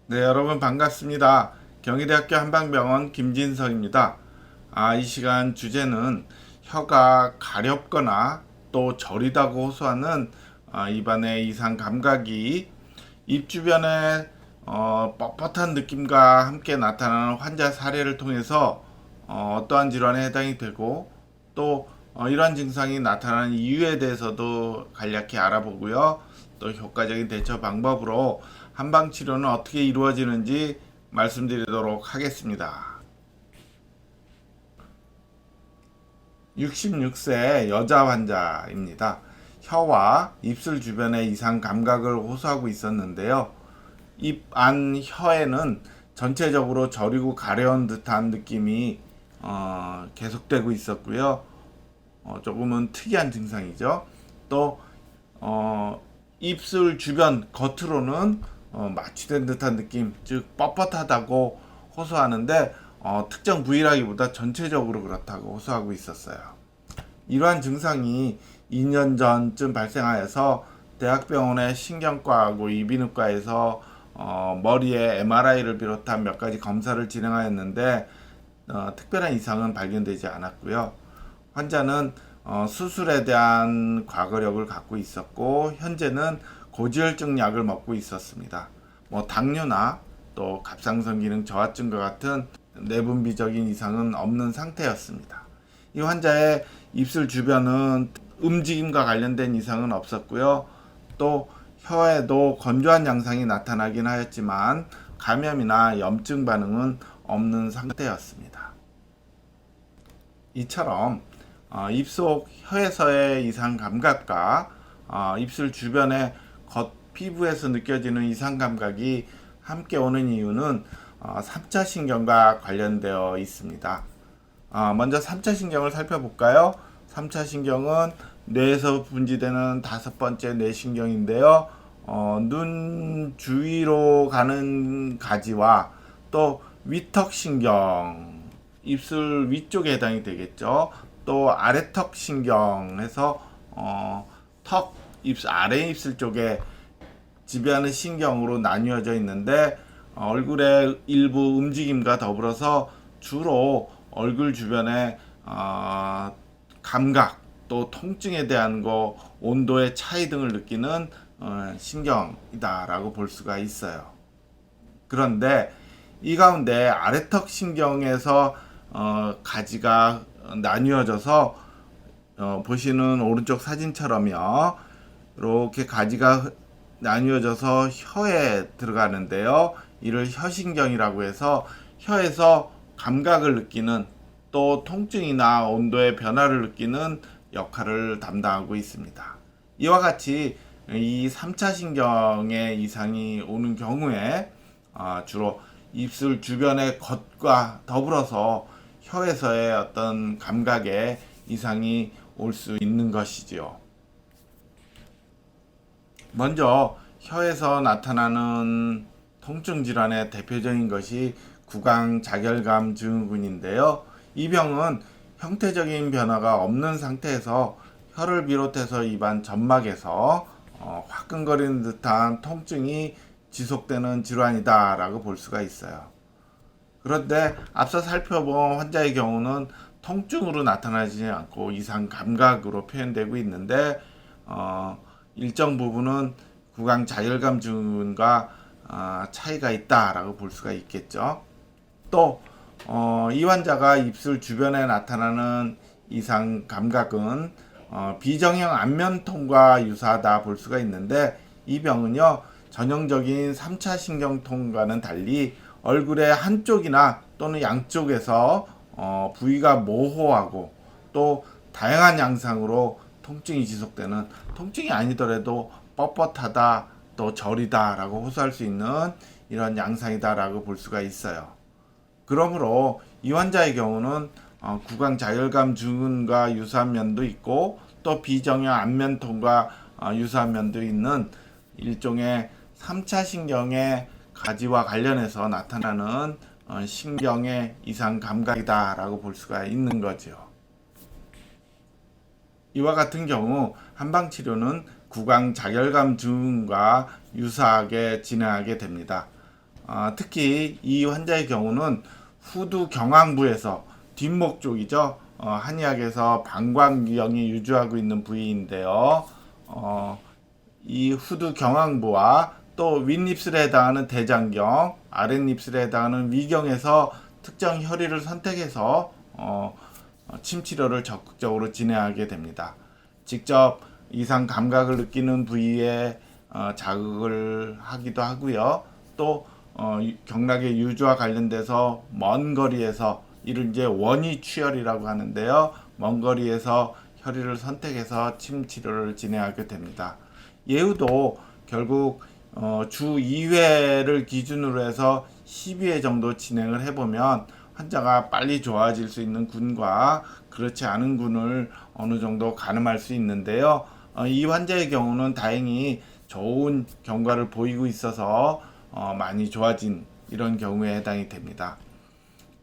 네, 여러분 반갑습니다. 경희대학교 한방병원 김진석입니다. 이 시간 주제는 혀가 가렵거나 또 저리다고 호소하는 입안의 이상 감각이 입 주변에 뻣뻣한 느낌과 함께 나타나는 환자 사례를 통해서 어떠한 질환에 해당이 되고 또 이러한 증상이 나타나는 이유에 대해서도 간략히 알아보고요. 또 효과적인 대처 방법으로 한방 치료는 어떻게 이루어지는지 말씀드리도록 하겠습니다. 66세 여자 환자입니다. 혀와 입술 주변의 이상 감각을 호소하고 있었는데요. 입 안 혀에는 전체적으로 저리고 가려운 듯한 느낌이 계속되고 있었고요. 조금은 특이한 증상이죠. 또 입술 주변 겉으로는 마취된 듯한 느낌, 즉 뻣뻣하다고 호소하는데 특정 부위라기보다 전체적으로 그렇다고 호소하고 있었어요. 이러한 증상이 2년 전쯤 발생하여서 대학병원의 신경과하고 이비인후과에서 머리에 MRI를 비롯한 몇 가지 검사를 진행하였는데 특별한 이상은 발견되지 않았고요. 환자는 수술에 대한 과거력을 갖고 있었고 현재는 고지혈증 약을 먹고 있었습니다. 당뇨나 또 갑상선 기능 저하증과 같은 내분비적인 이상은 없는 상태였습니다. 이 환자의 입술 주변은 움직임과 관련된 이상은 없었고요. 또 혀에도 건조한 양상이 나타나긴 하였지만 감염이나 염증 반응은 없는 상태였습니다. 이처럼 입속 혀에서의 이상 감각과 입술 주변의 겉 피부에서 느껴지는 이상 감각이 함께 오는 이유는 3차 신경과 관련되어 있습니다. 먼저 3차 신경을 살펴볼까요? 3차 신경은 뇌에서 분지되는 다섯 번째 뇌신경인데요. 눈 주위로 가는 가지와 또 위턱신경, 입술 위쪽에 해당이 되겠죠. 또 아래턱 신경에서 턱 입술 아래 입술 쪽에 지배하는 신경으로 나뉘어져 있는데 얼굴의 일부 움직임과 더불어서 주로 얼굴 주변의 감각 또 통증에 대한 거 온도의 차이 등을 느끼는 신경이다라고 볼 수가 있어요. 그런데 이 가운데 아래턱 신경에서 가지가 나뉘어져서 보시는 오른쪽 사진처럼요. 이렇게 가지가 나뉘어져서 혀에 들어가는데요. 이를 혀신경이라고 해서 혀에서 감각을 느끼는 또 통증이나 온도의 변화를 느끼는 역할을 담당하고 있습니다. 이와 같이 이 3차 신경의 이상이 오는 경우에 주로 입술 주변의 겉과 더불어서 혀에서의 어떤 감각에 이상이 올 수 있는 것이지요. 먼저 혀에서 나타나는 통증 질환의 대표적인 것이 구강자결감 증후군인데요. 이 병은 형태적인 변화가 없는 상태에서 혀를 비롯해서 입안 점막에서 화끈거리는 듯한 통증이 지속되는 질환이다라고 볼 수가 있어요. 그런데 앞서 살펴본 환자의 경우는 통증으로 나타나지 않고 이상 감각으로 표현되고 있는데 일정 부분은 구강 자결감 증후군과 차이가 있다라고 볼 수가 있겠죠. 또 이 환자가 입술 주변에 나타나는 이상 감각은 비정형 안면통과 유사하다 볼 수가 있는데 이 병은요 전형적인 3차 신경통과는 달리 얼굴의 한쪽이나 또는 양쪽에서 부위가 모호하고 또 다양한 양상으로 통증이 지속되는 통증이 아니더라도 뻣뻣하다 또 저리다 라고 호소할 수 있는 이런 양상이다 라고 볼 수가 있어요. 그러므로 이 환자의 경우는 구강자결감 증후군과 유사한 면도 있고 또 비정형 안면통과 유사한 면도 있는 일종의 3차 신경의 가지와 관련해서 나타나는 신경의 이상 감각이다 라고 볼 수가 있는 거죠. 이와 같은 경우 한방치료는 구강자결감 증후군과 유사하게 진행하게 됩니다. 특히 이 환자의 경우는 후두 경황부에서 뒷목 쪽이죠. 한의학에서 방광경이 유주하고 있는 부위인데요. 이 후두 경황부와 또 윗입술에 해당하는 대장경, 아랫입술에 해당하는 위경에서 특정 혈의를 선택해서 침 치료를 적극적으로 진행하게 됩니다. 직접 이상 감각을 느끼는 부위에 자극을 하기도 하고요. 또 경락의 유주와 관련돼서 먼 거리에서 이를 이제 원위 추혈이라고 하는데요. 먼 거리에서 혈의를 선택해서 침 치료를 진행하게 됩니다. 예후도 결국 주 2회를 기준으로 해서 12회 정도 진행을 해보면 환자가 빨리 좋아질 수 있는 군과 그렇지 않은 군을 어느 정도 가늠할 수 있는데요. 이 환자의 경우는 다행히 좋은 경과를 보이고 있어서 많이 좋아진 이런 경우에 해당이 됩니다.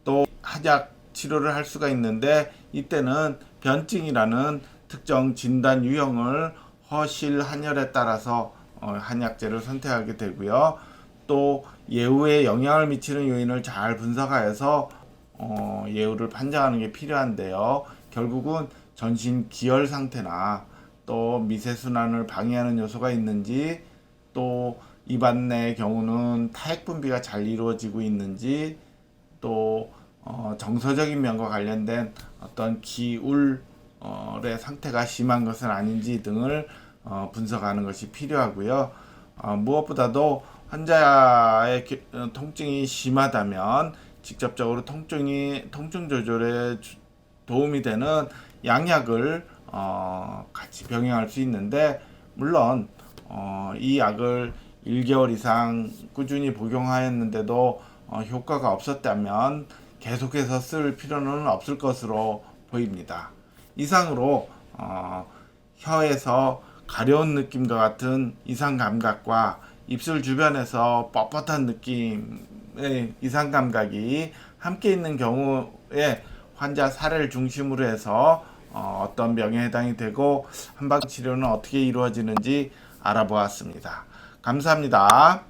또 한약 치료를 할 수가 있는데 이때는 변증이라는 특정 진단 유형을 허실 한열에 따라서 한약제를 선택하게 되고요. 또 예후에 영향을 미치는 요인을 잘 분석하여서 예후를 판정하는 게 필요한데요. 결국은 전신 기혈 상태나 또 미세순환을 방해하는 요소가 있는지, 또 입안 내의 경우는 타액 분비가 잘 이루어지고 있는지, 또 정서적인 면과 관련된 어떤 기울의 상태가 심한 것은 아닌지 등을 분석하는 것이 필요하고요. 무엇보다도 환자의 통증이 심하다면 직접적으로 통증 조절에 도움이 되는 양약을 같이 병행할 수 있는데, 물론 이 약을 1개월 이상 꾸준히 복용하였는데도 효과가 없었다면 계속해서 쓸 필요는 없을 것으로 보입니다. 이상으로 혀에서 가려운 느낌과 같은 이상 감각과 입술 주변에서 뻣뻣한 느낌의 이상 감각이 함께 있는 경우에 환자 사례를 중심으로 해서 어떤 병에 해당이 되고 한방 치료는 어떻게 이루어지는지 알아보았습니다. 감사합니다.